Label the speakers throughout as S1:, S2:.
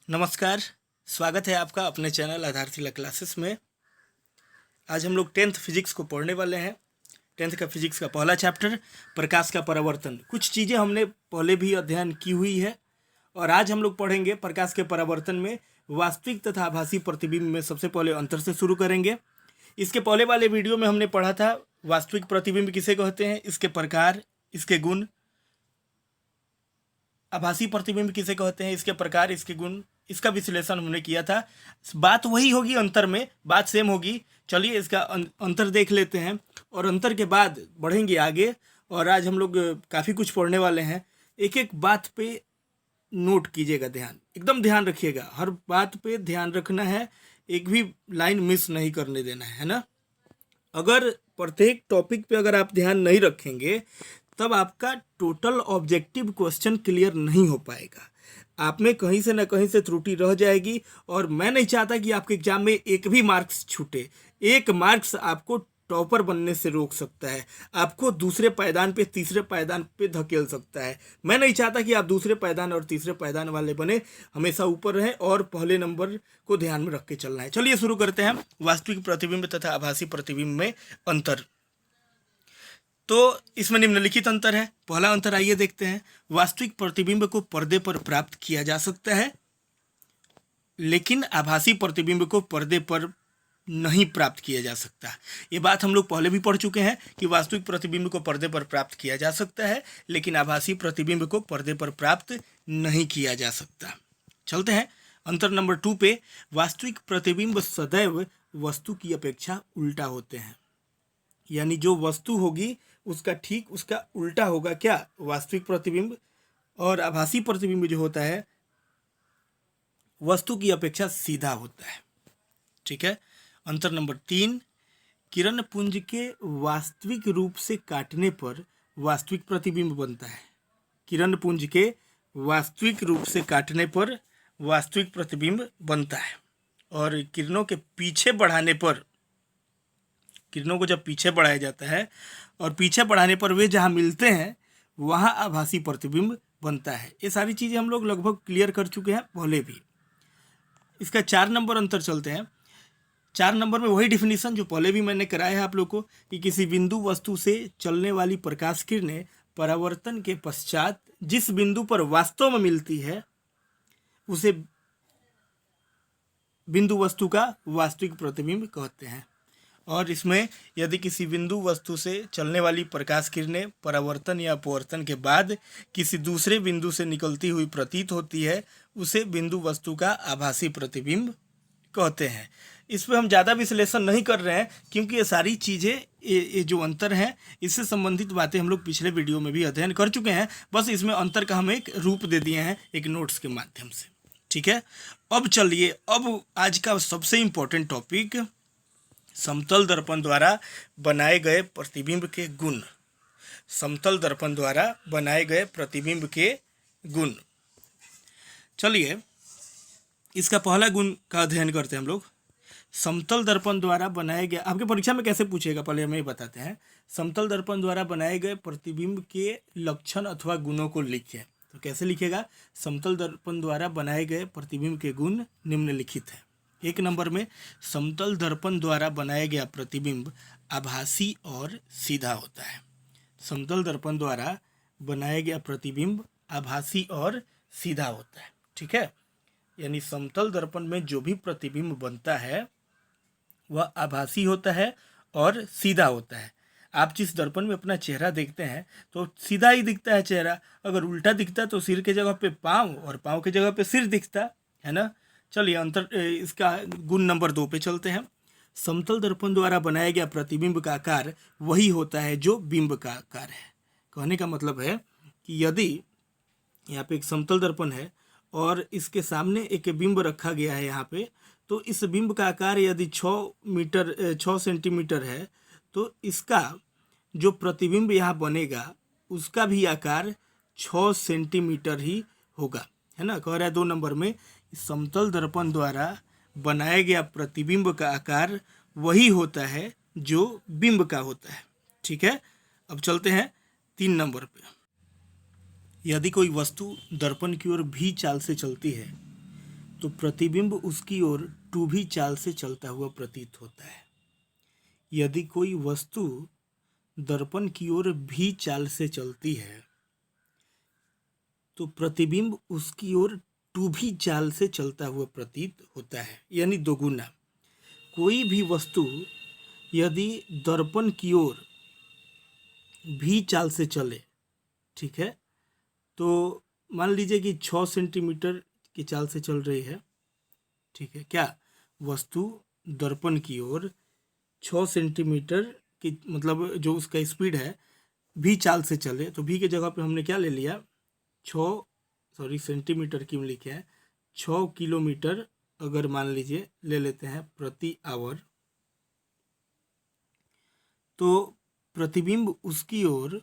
S1: नमस्कार। स्वागत है आपका अपने चैनल आधारशिला क्लासेस में। आज हम लोग 10th फिजिक्स को पढ़ने वाले हैं। 10th का फिजिक्स का पहला चैप्टर प्रकाश का परावर्तन। कुछ चीज़ें हमने पहले भी अध्ययन की हुई है और आज हम लोग पढ़ेंगे प्रकाश के परावर्तन में वास्तविक तथा आभासी प्रतिबिंब में। सबसे पहले अंतर से शुरू करेंगे। इसके पहले वाले वीडियो में हमने पढ़ा था वास्तविक प्रतिबिंब किसे कहते हैं, इसके प्रकार, इसके गुण। आभासी प्रतिबिंब किसे कहते हैं, इसके प्रकार, इसके गुण, इसका विश्लेषण हमने किया था। बात वही होगी, अंतर में बात सेम होगी। चलिए इसका अंतर देख लेते हैं और अंतर के बाद बढ़ेंगे आगे। और आज हम लोग काफ़ी कुछ पढ़ने वाले हैं। एक एक बात पे नोट कीजिएगा, एकदम ध्यान रखिएगा। हर बात पे ध्यान रखना है, एक भी लाइन मिस नहीं करने देना है ना। अगर प्रत्येक टॉपिक पे अगर आप ध्यान नहीं रखेंगे तब आपका टोटल ऑब्जेक्टिव क्वेश्चन क्लियर नहीं हो पाएगा। आप में कहीं से ना कहीं से त्रुटि रह जाएगी और मैं नहीं चाहता कि आपके एग्जाम में एक भी मार्क्स छूटे। एक मार्क्स आपको टॉपर बनने से रोक सकता है, आपको दूसरे पायदान पे तीसरे पायदान पे धकेल सकता है। मैं नहीं चाहता कि आप दूसरे पायदान और तीसरे पायदान वाले बने, हमेशा ऊपर रहें और पहले नंबर को ध्यान में रख के चलना है। चलिए शुरू करते हैं। वास्तविक प्रतिबिंब तथा आभासी प्रतिबिंब में अंतर। तो इसमें निम्नलिखित अंतर है। पहला अंतर आइए देखते हैं। वास्तविक प्रतिबिंब को पर्दे पर प्राप्त किया जा सकता है, लेकिन आभासी प्रतिबिंब को पर्दे पर नहीं प्राप्त किया जा सकता। ये बात हम लोग पहले भी पढ़ चुके हैं कि वास्तविक प्रतिबिंब को पर्दे पर प्राप्त किया जा सकता है, लेकिन आभासी प्रतिबिंब को पर्दे पर प्राप्त नहीं किया जा सकता। चलते हैं अंतर नंबर 2 पे। वास्तविक प्रतिबिंब सदैव वस्तु की अपेक्षा उल्टा होते हैं, यानी जो वस्तु होगी उसका ठीक उसका उल्टा होगा क्या, वास्तविक प्रतिबिंब। और आभासी प्रतिबिंब जो होता है वस्तु की अपेक्षा सीधा होता है। ठीक है। अंतर नंबर 3, किरण पुंज के वास्तविक रूप से काटने पर वास्तविक प्रतिबिंब बनता है। किरण पुंज के वास्तविक रूप से काटने पर वास्तविक प्रतिबिंब बनता है। और किरणों के पीछे बढ़ाने पर, किरणों को जब पीछे बढ़ाया जाता है और पीछे बढ़ाने पर वे जहाँ मिलते हैं वहाँ आभासी प्रतिबिंब बनता है। ये सारी चीज़ें हम लोग लगभग क्लियर कर चुके हैं पहले भी। इसका 4 नंबर अंतर चलते हैं। 4 नंबर में वही डिफिनीशन जो पहले भी मैंने कराया है आप लोग को, कि किसी बिंदु वस्तु से चलने वाली प्रकाश किरणें परावर्तन के पश्चात जिस बिंदु पर वास्तव में मिलती है उसे बिंदु वस्तु का वास्तविक प्रतिबिंब कहते हैं। और इसमें यदि किसी बिंदु वस्तु से चलने वाली प्रकाश किरणें परावर्तन या अपवर्तन के बाद किसी दूसरे बिंदु से निकलती हुई प्रतीत होती है उसे बिंदु वस्तु का आभासी प्रतिबिंब कहते हैं। इस पर हम ज़्यादा विश्लेषण नहीं कर रहे हैं क्योंकि ये सारी चीज़ें, ये जो अंतर है इससे संबंधित बातें हम लोग पिछले वीडियो में भी अध्ययन कर चुके हैं। बस इसमें अंतर का हम एक रूप दे दिए हैं एक नोट्स के माध्यम से। ठीक है। अब चलिए, अब आज का सबसे इम्पोर्टेंट टॉपिक, समतल दर्पण द्वारा बनाए गए प्रतिबिंब के गुण। समतल दर्पण द्वारा बनाए गए प्रतिबिंब के गुण। चलिए इसका पहला गुण का अध्ययन करते हैं हम लोग। समतल दर्पण द्वारा बनाए गए, आपके परीक्षा में कैसे पूछेगा पहले हमें बताते हैं। समतल दर्पण द्वारा बनाए गए प्रतिबिंब के लक्षण अथवा गुणों को लिखिए। तो कैसे लिखेगा, समतल दर्पण द्वारा बनाए गए प्रतिबिंब के गुण निम्नलिखित है। 1 नंबर में, समतल दर्पण द्वारा बनाया गया प्रतिबिंब आभासी और सीधा होता है। समतल दर्पण द्वारा बनाया गया प्रतिबिंब आभासी और सीधा होता है। ठीक है। यानी समतल दर्पण में जो भी प्रतिबिंब बनता है वह आभासी होता है और सीधा होता है। आप जिस दर्पण में अपना चेहरा देखते हैं तो सीधा ही दिखता है चेहरा। अगर उल्टा दिखता तो सिर के जगह पे पाँव और पाँव के जगह पे सिर दिखता है ना। चलिए अंतर, इसका गुण नंबर 2 पे चलते हैं। समतल दर्पण द्वारा बनाया गया प्रतिबिंब का आकार वही होता है जो बिंब का आकार है। कहने का मतलब है कि यदि यहाँ पे एक समतल दर्पण है और इसके सामने एक बिंब रखा गया है यहाँ पे, तो इस बिंब का आकार यदि 6 सेंटीमीटर है तो इसका जो प्रतिबिंब यहाँ बनेगा उसका भी आकार 6 सेंटीमीटर ही होगा, है ना। कह रहा है 2 नंबर में, समतल दर्पण द्वारा बनाया गया प्रतिबिंब का आकार वही होता है जो बिंब का होता है। ठीक है। अब चलते हैं 3 नंबर पे। यदि कोई वस्तु दर्पण की ओर भी चाल से चलती है तो प्रतिबिंब उसकी ओर टू भी चाल से चलता हुआ प्रतीत होता है। यदि कोई वस्तु दर्पण की ओर भी चाल से चलती है तो प्रतिबिंब उसकी ओर टू भी चाल से चलता हुआ प्रतीत होता है, यानी दोगुना। कोई भी वस्तु यदि दर्पण की ओर भी चाल से चले, ठीक है, तो मान लीजिए कि 6 सेंटीमीटर की चाल से चल रही है, ठीक है, क्या वस्तु दर्पण की ओर 6 सेंटीमीटर की, मतलब जो उसका स्पीड है, भी चाल से चले, तो भी की जगह पे हमने क्या ले लिया, 6 सेंटीमीटर की लिखे हैं, 6 किलोमीटर अगर मान लीजिए ले लेते हैं प्रति आवर, तो प्रतिबिंब उसकी ओर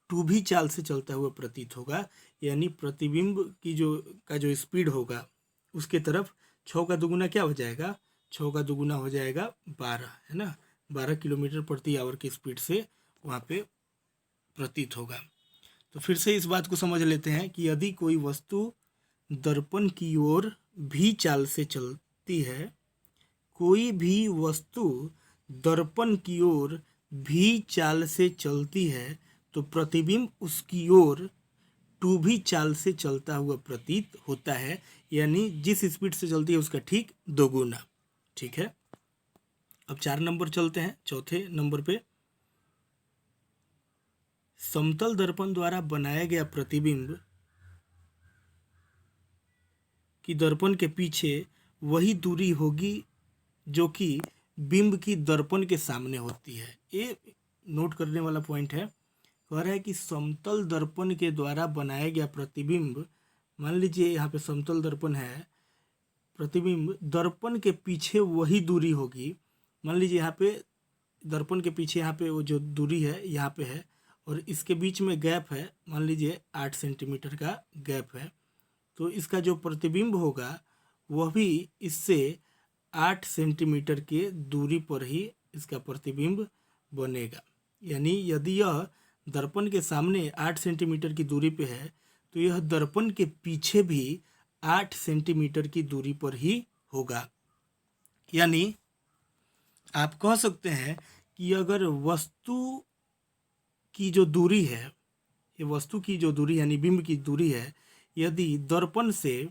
S1: टू भी चाल से चलता हुआ प्रतीत होगा, यानी प्रतिबिंब की जो स्पीड होगा उसके तरफ 6 का दुगुना क्या हो जाएगा, 6 का दुगुना हो जाएगा 12, है ना, 12 किलोमीटर प्रति आवर की स्पीड से वहाँ पे प्रतीत होगा। तो फिर से इस बात को समझ लेते हैं कि यदि कोई वस्तु दर्पण की ओर भी चाल से चलती है, कोई भी वस्तु दर्पण की ओर भी चाल से चलती है तो प्रतिबिंब उसकी ओर टू भी चाल से चलता हुआ प्रतीत होता है, यानी जिस स्पीड से चलती है उसका ठीक दोगुना। ठीक है, अब 4 नंबर चलते हैं, चौथे नंबर पे। समतल दर्पण द्वारा बनाया गया प्रतिबिंब की दर्पण के पीछे वही दूरी होगी जो कि बिंब की दर्पण के सामने होती है। ये नोट करने वाला पॉइंट है। कह रहा है कि समतल दर्पण के द्वारा बनाया गया प्रतिबिंब, मान लीजिए यहाँ पे समतल दर्पण है, प्रतिबिंब दर्पण के पीछे वही दूरी होगी। मान लीजिए यहाँ पे दर्पण के पीछे यहाँ पे वो जो दूरी है यहाँ पे है और इसके बीच में गैप है, मान लीजिए 8 सेंटीमीटर का गैप है, तो इसका जो प्रतिबिंब होगा वह भी इससे 8 सेंटीमीटर के दूरी पर ही इसका प्रतिबिंब बनेगा। यानी यदि यह दर्पण के सामने 8 सेंटीमीटर की दूरी पे है तो यह दर्पण के पीछे भी 8 सेंटीमीटर की दूरी पर ही होगा। यानी आप कह सकते हैं कि अगर वस्तु की जो दूरी है, ये वस्तु की जो दूरी यानी बिंब की दूरी है, यदि दर्पण से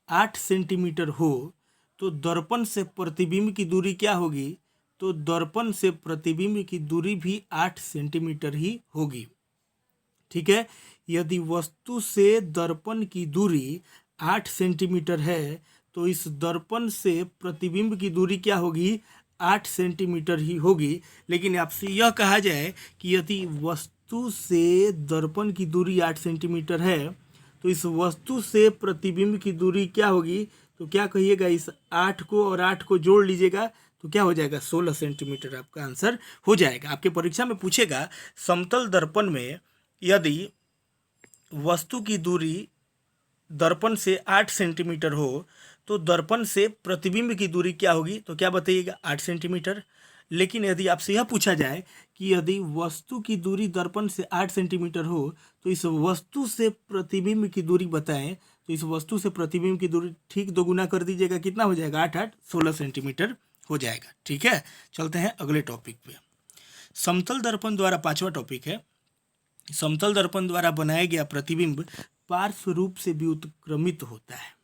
S1: 8 सेंटीमीटर हो तो दर्पण से प्रतिबिंब की दूरी क्या होगी, तो दर्पण से प्रतिबिंब की दूरी भी 8 सेंटीमीटर ही होगी। ठीक है, यदि वस्तु से दर्पण की दूरी 8 सेंटीमीटर है तो इस दर्पण से प्रतिबिंब की दूरी क्या होगी, 8 सेंटीमीटर ही होगी। लेकिन आपसे यह कहा जाए कि यदि वस्तु से दर्पण की दूरी 8 सेंटीमीटर है तो इस वस्तु से प्रतिबिंब की दूरी क्या होगी, तो क्या कहिएगा, इस 8 को और 8 को जोड़ लीजिएगा तो क्या हो जाएगा, 16 सेंटीमीटर आपका आंसर हो जाएगा। आपके परीक्षा में पूछेगा समतल दर्पण में यदि वस्तु की दूरी दर्पण से 8 सेंटीमीटर हो तो दर्पण से प्रतिबिंब की दूरी क्या होगी, तो क्या बताइएगा, 8 सेंटीमीटर। लेकिन यदि आपसे यह पूछा जाए कि यदि वस्तु की दूरी दर्पण से 8 सेंटीमीटर हो तो इस वस्तु से प्रतिबिंब की दूरी बताएं, तो इस वस्तु से प्रतिबिंब की दूरी ठीक दोगुना कर दीजिएगा, कितना हो जाएगा, 8 8 16 सेंटीमीटर हो जाएगा। ठीक है, चलते हैं अगले टॉपिक पे। समतल दर्पण द्वारा 5वां टॉपिक है, समतल दर्पण द्वारा बनाया गया प्रतिबिंब पार्श्व रूप से भी उत्क्रमित होता है।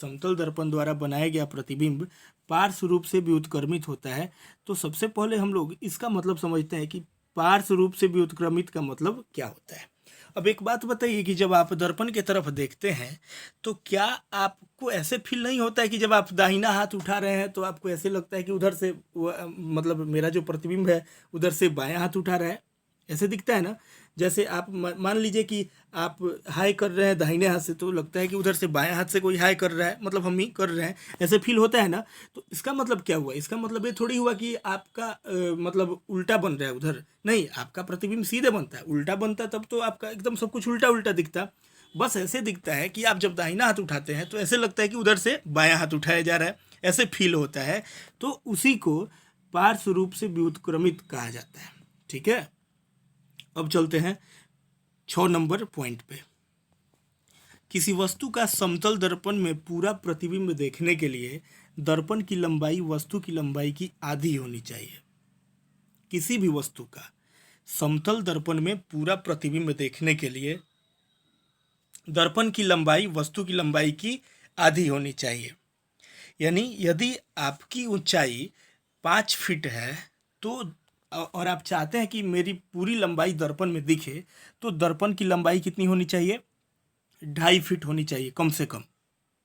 S1: समतल दर्पण द्वारा बनाया गया प्रतिबिंब पार्श्व रूप से भी उत्क्रमित होता है। तो सबसे पहले हम लोग इसका मतलब समझते हैं कि पार्श्व रूप से भी उत्क्रमित का मतलब क्या होता है। अब एक बात बताइए कि जब आप दर्पण की तरफ देखते हैं तो क्या आपको ऐसे फील नहीं होता है कि जब आप दाहिना हाथ उठा रहे हैं तो आपको ऐसे लगता है कि उधर से मतलब मेरा जो प्रतिबिंब है उधर से बायां हाथ उठा रहा है, ऐसे दिखता है ना। जैसे आप मान लीजिए कि आप हाई कर रहे हैं दाहिने हाथ से तो लगता है कि उधर से बाएं हाथ से कोई हाई कर रहा है, मतलब हम ही कर रहे हैं, ऐसे फील होता है ना। तो इसका मतलब क्या हुआ, इसका मतलब ये थोड़ी हुआ कि आपका मतलब उल्टा बन रहा है उधर, नहीं, आपका प्रतिबिंब सीधे बनता है। उल्टा बनता तब तो आपका एकदम सब कुछ उल्टा उल्टा दिखता। बस ऐसे दिखता है कि आप जब दाहिना हाथ उठाते हैं तो ऐसे लगता है कि उधर से बायां हाथ उठाया जा रहा है, ऐसे फील होता है। तो उसी को पार्श्व रूप से व्युत्क्रमित कहा जाता है। ठीक है, अब चलते हैं 6 नंबर पॉइंट पे। किसी वस्तु का समतल दर्पण में पूरा प्रतिबिंब देखने के लिए दर्पण की लंबाई वस्तु की लंबाई की आधी होनी चाहिए। किसी भी वस्तु का समतल दर्पण में पूरा प्रतिबिंब देखने के लिए दर्पण की लंबाई वस्तु की लंबाई की आधी होनी चाहिए। यानी यदि आपकी ऊंचाई 5 फीट है तो और आप चाहते हैं कि मेरी पूरी लंबाई दर्पण में दिखे, तो दर्पण की लंबाई कितनी होनी चाहिए? 2.5 फीट होनी चाहिए कम से कम।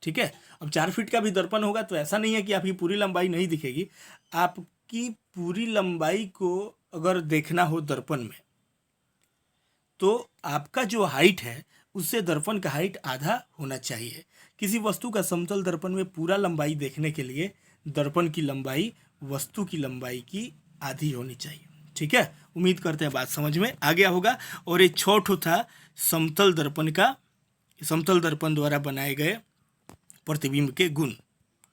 S1: ठीक है। अब 4 फीट का भी दर्पण होगा तो ऐसा नहीं है कि आपकी पूरी लंबाई नहीं दिखेगी। आपकी पूरी लंबाई को अगर देखना हो दर्पण में, तो आपका जो हाइट है उससे दर्पण का हाइट आधा होना चाहिए। किसी वस्तु का समतल दर्पण में पूरा लंबाई देखने के लिए दर्पण की लंबाई वस्तु की लंबाई की आधी होनी चाहिए। ठीक है, उम्मीद करते हैं बात समझ में आ गया होगा। और ये चौथा था समतल दर्पण का, समतल दर्पण द्वारा बनाए गए प्रतिबिंब के गुण।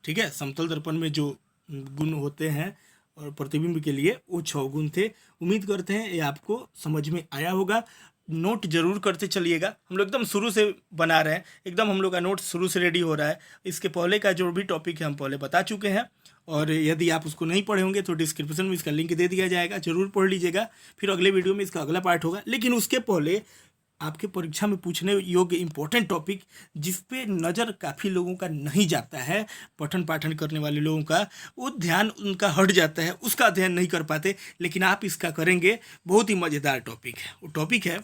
S1: ठीक है, समतल दर्पण में जो गुण होते हैं और प्रतिबिंब के लिए वो 6 गुण थे। उम्मीद करते हैं ये आपको समझ में आया होगा। नोट जरूर करते चलिएगा। हम लोग एकदम शुरू से बना रहे हैं, एकदम हम लोग का नोट शुरू से रेडी हो रहा है। इसके पहले का जो भी टॉपिक है हम पहले बता चुके हैं, और यदि आप उसको नहीं पढ़े होंगे तो डिस्क्रिप्शन में इसका लिंक दे दिया जाएगा, जरूर पढ़ लीजिएगा। फिर अगले वीडियो में इसका अगला पार्ट होगा। लेकिन उसके पहले आपके परीक्षा में पूछने योग्य इम्पोर्टेंट टॉपिक जिस पे नज़र काफ़ी लोगों का नहीं जाता है, पठन पाठन करने वाले लोगों का वो ध्यान उनका हट जाता है, उसका अध्ययन नहीं कर पाते, लेकिन आप इसका करेंगे। बहुत ही मज़ेदार टॉपिक है। वो टॉपिक है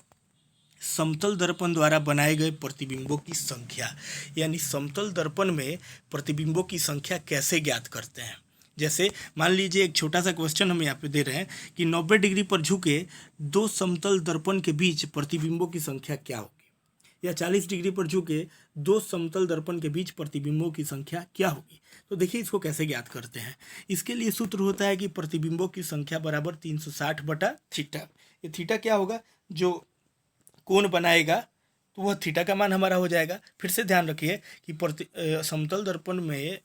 S1: समतल दर्पण द्वारा बनाए गए प्रतिबिंबों की संख्या। यानी समतल दर्पण में प्रतिबिंबों की संख्या कैसे ज्ञात करते हैं। जैसे मान लीजिए एक छोटा सा क्वेश्चन हम यहाँ पे दे रहे हैं कि 90 डिग्री पर झुके 2 समतल दर्पण के बीच प्रतिबिंबों की संख्या क्या होगी, या 40 डिग्री पर झुके 2 समतल दर्पण के बीच प्रतिबिंबों की संख्या क्या होगी। तो देखिए इसको कैसे ज्ञात करते हैं। इसके लिए सूत्र होता है कि प्रतिबिंबों की संख्या बराबर 360/थीटा। ये थीटा क्या होगा? जो कोण बनाएगा तो वह थीटा का मान हमारा हो जाएगा। फिर से ध्यान रखिए कि समतल दर्पण में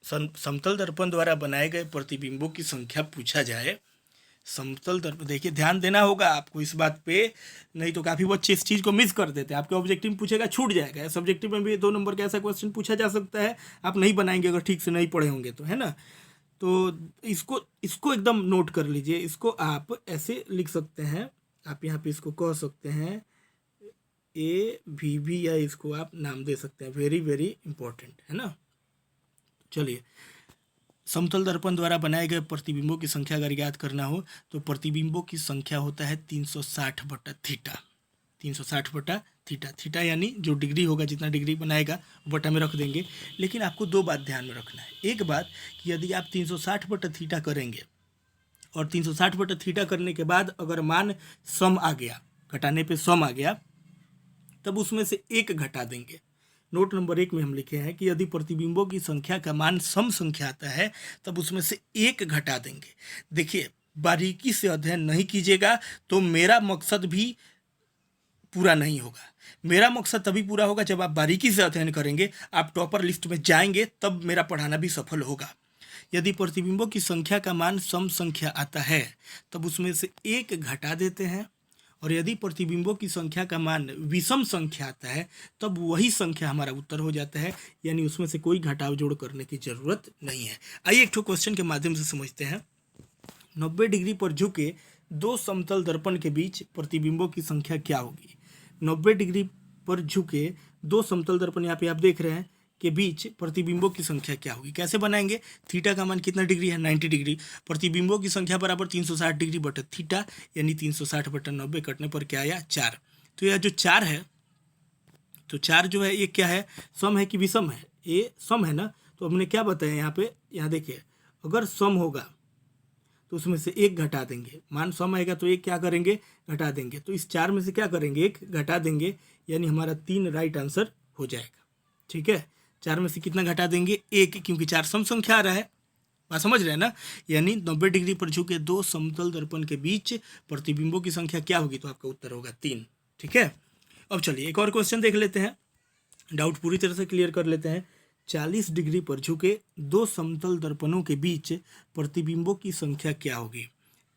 S1: समतल दर्पण द्वारा बनाए गए प्रतिबिंबों की संख्या पूछा जाए। समतल दर्पण, देखिए ध्यान देना होगा आपको इस बात पे, नहीं तो काफ़ी बच्चे इस चीज़ को मिस कर देते हैं। आपके ऑब्जेक्टिव में पूछेगा छूट जाएगा। सब्जेक्टिव में भी 2 नंबर का ऐसा क्वेश्चन पूछा जा सकता है, आप नहीं बनाएंगे अगर ठीक से नहीं पढ़े होंगे तो, है ना। तो इसको एकदम नोट कर लीजिए। इसको आप ऐसे लिख सकते हैं, आप यहाँ पे इसको कह सकते हैं AVB, या इसको आप नाम दे सकते हैं, वेरी वेरी इंपॉर्टेंट, है ना। चलिए, समतल दर्पण द्वारा बनाए गए प्रतिबिंबों की संख्या अगर ज्ञात करना हो तो प्रतिबिंबों की संख्या होता है 360/थीटा। 360/थीटा। थीटा यानी जो डिग्री होगा, जितना डिग्री बनाएगा बटा में रख देंगे। लेकिन आपको 2 बात ध्यान में रखना है। एक बात कि यदि आप 360/थीटा करेंगे और 360/थीटा करने के बाद अगर मान सम आ गया, घटाने पे सम आ गया, तब उसमें से 1 घटा देंगे। नोट नंबर 1 में हम लिखे हैं कि यदि प्रतिबिंबों की संख्या का मान सम संख्या आता है तब उसमें से 1 घटा देंगे। देखिए, बारीकी से अध्ययन नहीं कीजिएगा तो मेरा मकसद भी पूरा नहीं होगा। मेरा मकसद तभी पूरा होगा जब आप बारीकी से अध्ययन करेंगे, आप टॉपर लिस्ट में जाएंगे, तब मेरा पढ़ाना भी सफल होगा। यदि प्रतिबिंबों की संख्या का मान सम संख्या आता है तब उसमें से 1 घटा देते हैं, और यदि प्रतिबिंबों की संख्या का मान विषम संख्या आता है तब वही संख्या हमारा उत्तर हो जाता है। यानी उसमें से कोई घटाव जोड़ करने की जरूरत नहीं है। आइए एक ठो क्वेश्चन के माध्यम से समझते हैं। 90 डिग्री पर झुके 2 समतल दर्पण के बीच प्रतिबिंबों की संख्या क्या होगी। 90 डिग्री पर झुके 2 समतल दर्पण, यहाँ पे आप देख रहे हैं, के बीच प्रतिबिंबों की संख्या क्या होगी। कैसे बनाएंगे? थीटा का मान कितना डिग्री है? 90 डिग्री। प्रतिबिंबों की संख्या बराबर 360 डिग्री बटा थीटा, यानी 360/90 कटने पर क्या आया? 4। तो यह जो 4 है, तो 4 जो है ये क्या है? सम है कि विषम है? ये सम है ना। तो हमने क्या बताया यहाँ पे, यहाँ देखिए, अगर सम होगा तो उसमें से 1 घटा देंगे। मान सम आएगा तो 1 क्या करेंगे? घटा देंगे। तो इस 4 में से क्या करेंगे? 1 घटा देंगे, यानी हमारा 3 राइट आंसर हो जाएगा। ठीक है, 4 में से कितना घटा देंगे? 1, क्योंकि 4 सम संख्या आ रहा है। बात समझ रहे हैं ना। यानी 90 डिग्री पर झुके 2 समतल दर्पण के बीच प्रतिबिंबों की संख्या क्या होगी, तो आपका उत्तर होगा 3। ठीक है, अब चलिए एक और क्वेश्चन देख लेते हैं, डाउट पूरी तरह से क्लियर कर लेते हैं। 40 डिग्री पर झुके 2 समतल दर्पणों के बीच प्रतिबिंबों की संख्या क्या होगी।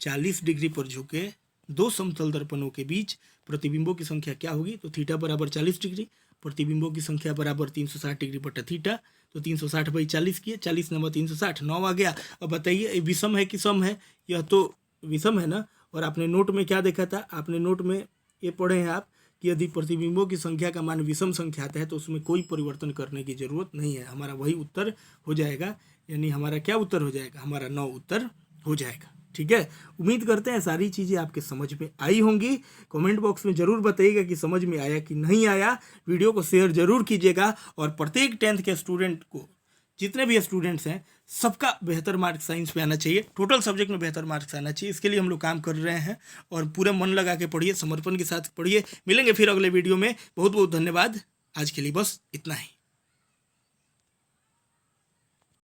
S1: 40 डिग्री पर झुके 2 समतल दर्पणों के बीच प्रतिबिंबों की संख्या क्या होगी। तो थीटा बराबर 40 डिग्री
S2: प्रतिबिंबों की संख्या बराबर 360 डिग्री बटा थीटा, तो 360/40 किए, 40 नंबर 360, 9 आ गया। अब बताइए ये विषम है कि सम है? यह तो विषम है ना। और आपने नोट में क्या देखा था? आपने नोट में ये पढ़े हैं आप कि यदि प्रतिबिंबों की संख्या का मान विषम संख्या आता है तो उसमें कोई परिवर्तन करने की जरूरत नहीं है, हमारा वही उत्तर हो जाएगा। यानी हमारा क्या उत्तर हो जाएगा? हमारा 9 उत्तर हो जाएगा। ठीक है, उम्मीद करते हैं सारी चीज़ें आपके समझ में आई होंगी। कमेंट बॉक्स में ज़रूर बताइएगा कि समझ में आया कि नहीं आया। वीडियो को शेयर ज़रूर कीजिएगा और प्रत्येक 10th के स्टूडेंट को, जितने भी स्टूडेंट्स हैं, सबका बेहतर मार्क्स साइंस में आना चाहिए, टोटल सब्जेक्ट में बेहतर मार्क्स आना चाहिए। इसके लिए हम लोग काम कर रहे हैं और पूरा मन लगा के पढ़िए, समर्पण के साथ पढ़िए। मिलेंगे फिर अगले वीडियो में। बहुत बहुत धन्यवाद। आज के लिए बस इतना ही।